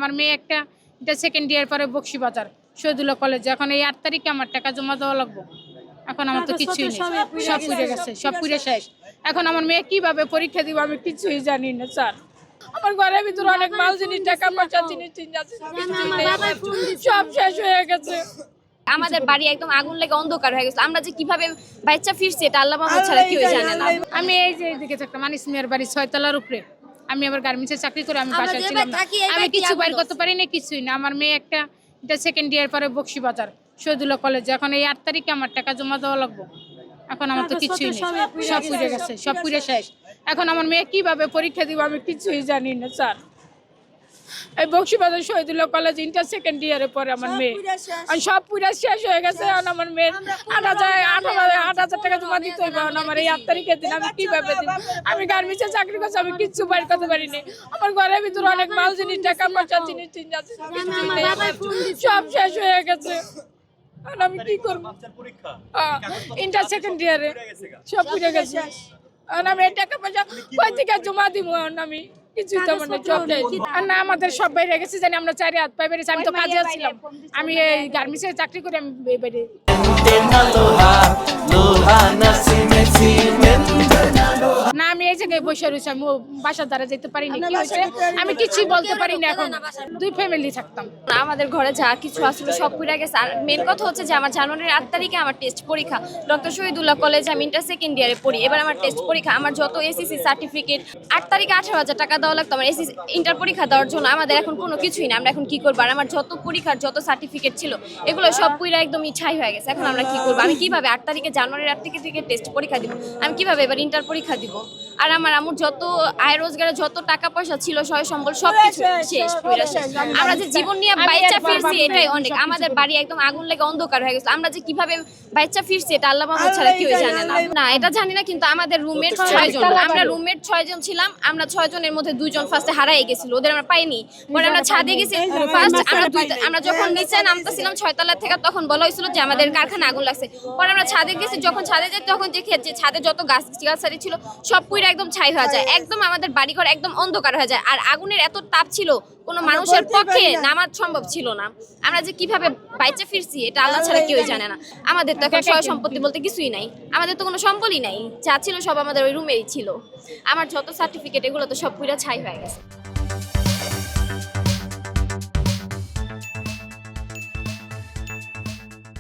আমার মেয়ে একটা এটা সেকেন্ড ইয়ার পরে বক্সিবাজার শহীদুল্লাহ কলেজে। এখন এই 8 তারিখে আমার টাকা জমা দেওয়া লাগবে। এখন আমার তো কিছুই নেই, সব পুড়ে গেছে, সব পুড়ে শেষ। এখন আমার মেয়ে কিভাবে পরীক্ষা দিব আমি কিছুই জানি না স্যার। আমার ঘরের ভিতরে অনেক মাল জিনিস, টাকা পয়সা জিনিস সব শেষ হয়ে গেছে। আমাদের বাড়ি একদম আগুন লেগে অন্ধকার হয়ে গেছে। আমরা যে কিভাবে বাচ্চা ফিরছি এটা আল্লাহ মাহমুদ ছাড়া কেউ জানে না। আমি এই যে এইদিকে থাকতাম মানিস মিয়ার বাড়ি 6 তলার উপরে। আমি আবার গার্মেন্টসে চাকরি করে আমি বাসায় ছিলাম না। আমি কিছু বাইর করতে পারি না, কিছুই না। আমার মেয়ে একটা এটা সেকেন্ড ইয়ার পরে বক্সিবাজার শহীদুল্লাহ কলেজে। এখন এই 8 তারিখে আমার টাকা জমা দেওয়া লাগবে। এখন আমার তো কিছুই নেই, সব পুড়ে গেছে, সব পুড়ে শেষ। এখন আমার মেয়ে কিভাবে পরীক্ষা দিব আমি কিছুই জানি না স্যার। এই Bakshibazar Shahidullah college inter second ইয়ারে পরে আমার মেয়ে সব পুরা শেষ হয়ে গেছে। আমার মেয়ের 8,000 টাকা জমা দিতে হবে। আমার এই 8 তারিখের দিন আমি কিভাবে দিব? আমি গার্মেন্টসে চাকরি করছি, আমি কিচ্ছু বাইর করতে পারিনি। আমার ঘরের ভিতরে অনেক মাল জিনিস, টাকা পয়সা জিনিস সব শেষ হয়ে গেছে। আমি কি করবো? ইন্টার সেকেন্ড ইয়ারে সব পুড়ে গেছে। আমি এই টাকা পয়সা কই থেকে জমা দিব? আমি কিছুই তো মানে জব না, আমাদের সব বাইরে গেছে জানি। আমরা 4 হাত পাই বেরিয়েছি। আমি তো কাজে ছিলাম, আমি এই গার্মেন্টসে চাকরি করে আমি বাইরে। না, আমি এই জায়গায় বসে রয়েছি। আমি বাসার দ্বারা যেতে পারিনি, কি হয়েছে আমি কিছুই বলতে পারি না। এখন 2 ফ্যামিলি থাকতাম। আমাদের ঘরে যা কিছু আসলে সব পুড়ে গেছে। আর মেন কথা হচ্ছে যে আমার জানুয়ারির 8 তারিখে আমার টেস্ট পরীক্ষা। ডক্টর শহীদুল্লাহ কলেজ, আমি ইন্টার সেকেন্ড ইয়ারে পড়ি। এবার আমার টেস্ট পরীক্ষা। আমার যত এসএসসি সার্টিফিকেট 8 তারিখে 18,000 টাকা দেওয়া লাগতো আমার এসএসসি ইন্টার পরীক্ষা দেওয়ার জন্য। আমাদের এখন কোনো কিছুই না। আমরা এখন কি করবো? আর আমার যত পরীক্ষার যত সার্টিফিকেট ছিল এগুলো সব পুরা একদমই ছাই হয়ে গেছে। এখন আমরা কি করবো? আমি কিভাবে 8 তারিখে জানুয়ারির 8 থেকে টেস্ট পরীক্ষা দিব? আমি কিভাবে এবার ইন্টার পরীক্ষা দিব? আর আমার আমুর যত আয় রোজগারে যত টাকা পয়সা ছিল সয় সম্বল সবকিছু শেষ পুরা শেষ। আমরা যে জীবন নিয়ে বাচ্চা ফিরছি এটাই অনেক। আমাদের বাড়ি একদম আগুন লেগে অন্ধকার হয়ে গেছে। আমরা যে কিভাবে বাচ্চা ফিরছি এটা আল্লাহ মাহমুদ ছাড়া কেউ জানে না। না, এটা জানি না, কিন্তু আমাদের রুমমেট 6 জন। আমরা রুমমেট 6 জন ছিলাম। আমরা 6 জনের মধ্যে 2 জন ফার্স্টে হারাই গেছিল, ওদের আমরা পাইনি। পরে আমরা ছাদে গেছি। ফার্স্ট আমরা যখন নিচে নামতেছিলাম 6 তলা থেকে, তখন বলা হয়েছিল যে আমাদের কারখানা আগুন লাগছে। পরে আমরা ছাদে গেছি, যখন ছাদে যাই তখন দেখি যে ছাদে যত গাছালি ছিল সব পুরো একদম ছাই হয়ে যায়। একদম আমাদের বাড়িঘর একদম অন্ধকার হয়ে যায়। আর আগুনের এত তাপ ছিল কোনো মানুষের পক্ষে নামাজ সম্ভব ছিল না। আমরা যে কিভাবে বাইচে ফিরছি এটা আল্লাহ ছাড়া কেউই জানে না। আমাদের তো এখন সয় সম্পত্তি বলতে কিছুই নাই। আমাদের তো কোনো সম্বলই নাই। যা ছিল সব আমাদের ওই রুমেই ছিল। আমার যত সার্টিফিকেট এগুলো তো সব পুরো ছাই হয়ে গেছে।